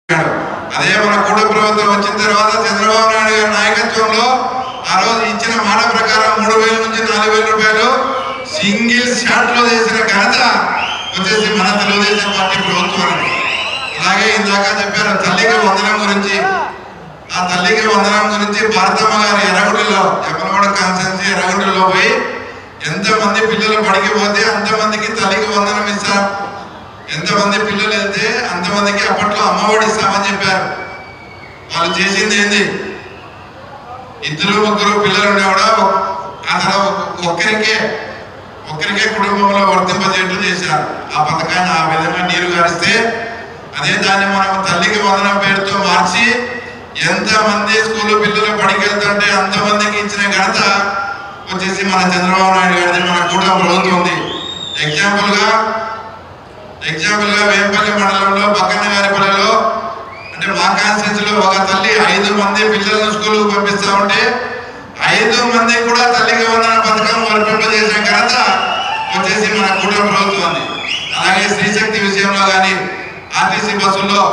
అదే మన కూడ ప్రభుత్వం వచ్చిన తర్వాత చంద్రబాబు నాయుడు గారి నాయకత్వంలో ఆ రోజు ఇచ్చిన మాట ప్రకారం 3,000 నుంచి 4,000 రూపాయలు సింగిల్ షాట్ లో చేసిన ఘనత వచ్చేసి మన తెలుగుదేశం పార్టీ ప్రభుత్వానికి. అలాగే ఇందాక చెప్పారు తల్లికి వందనం గురించి. ఆ తల్లికి వందనం గురించి భారతమ్మ గారు ఎర్రగుంటలో జమ్మలవాడ కాన్స్టిట్యున్సీ ఎర్రగుంటలో పోయి ఎంతమంది పిల్లలు పడికి పోతే అంతమందికి తల్లికి వందనం ఇస్తాం, ఎంతమంది పిల్లలు వెళ్తే అంతమందికి అప్పట్లో అమ్మఒడి ఇస్తామని చెప్పారు. వాళ్ళు చేసింది ఏంది, 2-3 పిల్లలు ఉండే కూడా ఆ తర్వాత ఒక్కరికే కుటుంబంలో వర్తింపజేయట్లు చేశారు. ఆ పథకాన్ని ఆ విధంగా నీరు గారిస్తే అదే దాన్ని మనం తల్లికి వందనం పేరుతో మార్చి ఎంతమంది స్కూల్ పిల్లలు పడికెళ్తుంటే అంతమందికి ఇచ్చిన ఘనత వచ్చేసి మన చంద్రబాబు నాయుడు గారిది, మన కూడా ప్రభుత్వం ఉంది. ఎగ్జాంపుల్ గా వేంపల్లి మండలంలో బక్కన్నగారిపల్లిలో అంటే మా కాన్స్టిట్యూన్సీలో ఒక తల్లి 5 మంది పిల్లలను స్కూల్కు పంపిస్తా ఉంటే 5 మంది కూడా తల్లికి వందన పథకం వర్తింపజేసిన ఘనత వచ్చేసి మన కూడా ప్రభుత్వం ఉంది. అలాగే స్త్రీశక్తి విషయంలో కానీ ఆర్టీసీ బస్సుల్లో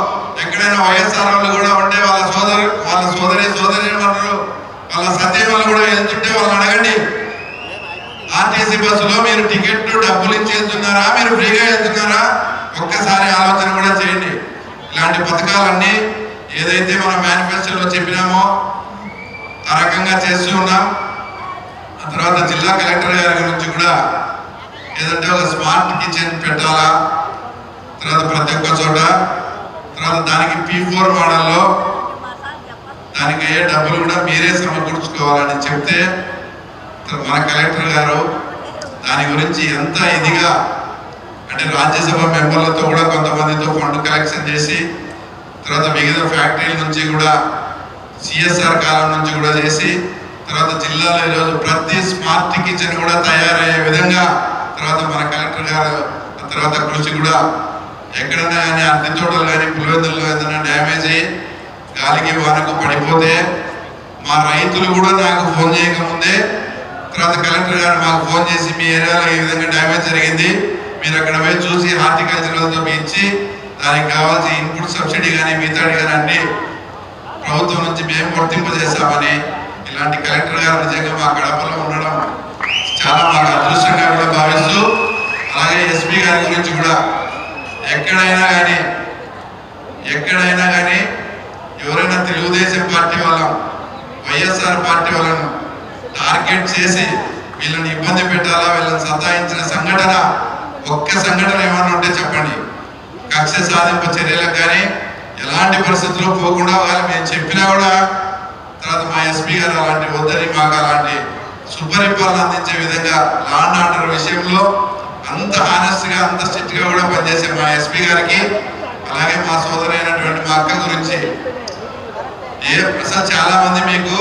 ఎక్కడైనా వైఎస్ఆర్ వాళ్ళు కూడా ఉంటే వాళ్ళ సోదరి వాళ్ళ సత్యమలు కూడా వెళ్తుంటే వాళ్ళని అడగండి, ఆర్టీసీ బస్సులో మీరు టికెట్ డబ్బులు ఇచ్చి వెళ్తున్నారా, మీరు ఫ్రీగా వెళ్తున్నారా, ఒక్కసారి ఆలోచన కూడా చేయండి. ఇలాంటి పథకాలన్నీ ఏదైతే మనం మేనిఫెస్టోలో చెప్పినామో ఆ రకంగా చేస్తూ ఉన్నాం. ఆ తర్వాత జిల్లా కలెక్టర్ గారి గురించి కూడా ఏదంటే ఒక స్మార్ట్ కిచెన్ పెట్టాలా, తర్వాత ప్రతి ఒక్క చోట, తర్వాత దానికి P4 మోడల్లో దానికి అయ్యే డబ్బులు కూడా మీరే సమకూర్చుకోవాలని చెప్తే మన కలెక్టర్ గారు దాని గురించి ఎంత ఇదిగా అంటే రాజ్యసభ మెంబర్లతో కూడా కొంతమందితో ఫండ్ కలెక్షన్ చేసి తర్వాత మిగతా ఫ్యాక్టరీల నుంచి కూడా CSR కాలం నుంచి కూడా చేసి తర్వాత జిల్లాలో ఈరోజు ప్రతి స్మార్ట్ కిచెన్ కూడా తయారయ్యే విధంగా తర్వాత మన కలెక్టర్ గారు తర్వాత కృషి కూడా ఎక్కడైనా కానీ అన్ని తోటలు కానీ పులివెందుల్లో ఏదైనా డ్యామేజ్ అయ్యి గాలికి వానకు పడిపోతే మా రైతులు కూడా నాకు ఫోన్ చేయకముందే తర్వాత కలెక్టర్ గారు మాకు ఫోన్ చేసి మీ ఏరియాలో ఈ విధంగా డ్యామేజ్ జరిగింది, మీరు అక్కడ పోయి చూసి హార్టికల్చర్లతో ఇచ్చి దానికి కావాల్సిన ఇన్పుట్ సబ్సిడీ కానీ మిగతాడి కానీ అన్ని ప్రభుత్వం నుంచి మేము వర్తింపజేస్తామని ఇలాంటి కలెక్టర్ గారు నిజంగా మా కడపలో ఉండడం చాలా మాకు అదృష్టంగా కూడా భావిస్తూ, అలాగే ఎస్పీ గారి గురించి కూడా ఎక్కడైనా కానీ ఎవరైనా తెలుగుదేశం పార్టీ వాళ్ళం వైఎస్ఆర్ పార్టీ వాళ్ళను టార్గెట్ చేసి వీళ్ళని ఇబ్బంది పెట్టాలా, వీళ్ళని సతాయించిన సంఘటన ఒక్క సంఘటన ఏమన్నా ఉంటే చెప్పండి. కక్ష సాధింపు చర్యలకు కానీ ఎలాంటి పరిస్థితుల్లో పోకుండా వాళ్ళు మేము చెప్పినా కూడా తర్వాత మా ఎస్పీ గారు అలాంటి వద్దని మాకు అలాంటి సుపరిపాలన అందించే విధంగా లా అండ్ ఆర్డర్ విషయంలో అంత హానెస్ట్గా అంత స్ట్రిక్ట్గా కూడా పనిచేసే మా ఎస్పీ గారికి, అలాగే మా సోదరైనటువంటి మా అక్క గురించి ప్రసాద్ చాలా మంది మీకు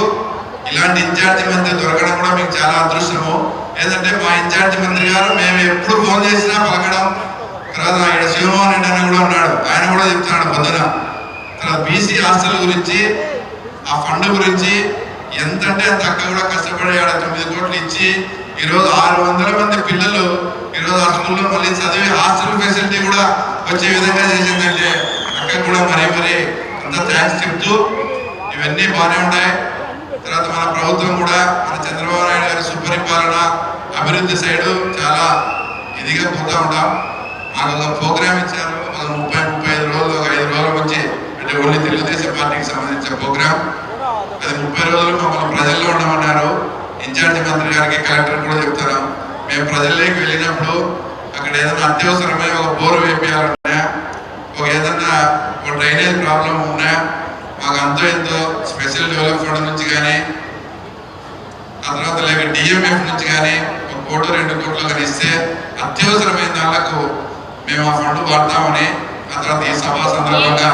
ఇలాంటి ఇన్ఛార్జి మంత్రి దొరకడం కూడా మీకు చాలా అదృష్టము. ఏంటంటే మా ఇన్ఛార్జి మంత్రి గారు మేము ఎప్పుడు ఫోన్ చేసినా పలకడం, తర్వాత ఇక్కడ శివమోహన్ రెడ్డి అని కూడా ఉన్నాడు, ఆయన కూడా చెప్తున్నాడు పొద్దున. తర్వాత బీసీ హాస్టల్ గురించి ఆ ఫండ్ గురించి ఎంతంటే అంత అక్క కూడా కష్టపడి 9 కోట్లు ఇచ్చి ఈరోజు 600 మంది పిల్లలు ఈరోజు ఆ స్కూల్లో మళ్ళీ చదివి హాస్టల్ ఫెసిలిటీ కూడా వచ్చే విధంగా చేసిందంటే అక్క కూడా మరీ అంత థ్యాంక్స్ చెప్తూ ఇవన్నీ బాగానే ఉన్నాయి. తర్వాత మన ప్రభుత్వం కూడా మన చంద్రబాబు నాయుడు గారి సుపరిపాలన అభివృద్ధి సైడు చాలా ఇదిగా పోతూ ఉంటాం. మాకు ఒక ప్రోగ్రామ్ ఇచ్చారు, ఒక 30-35 రోజులు, ఒక 5 రోజుల నుంచి అంటే ఓన్లీ తెలుగుదేశం పార్టీకి సంబంధించిన ప్రోగ్రామ్. అది 30 రోజులు మమ్మల్ని ప్రజల్లో ఉండమన్నారు. ఇన్ఛార్జి మంత్రి గారికి కలెక్టర్ కూడా చెప్తారు, మేము ప్రజల్లోకి వెళ్ళినప్పుడు అక్కడ ఏదైనా అత్యవసరమైన ఒక బోరు వేపియాలన్నా, ఏదన్నా ఒక డ్రైనేజ్ ప్రాబ్లం ఉన్నా మాకు ఎంతో స్పెషల్ డెవలప్ ఫండ్ నుంచి కానీ ఆ తర్వాత లేక DMF నుంచి కానీ 1 కోటి 2 కోట్లు కానీ ఇస్తే అత్యవసరమైన దానికి మేము ఆ ఫండ్ వాడతామని ఆ తర్వాత ఈ సభా సందర్భంగా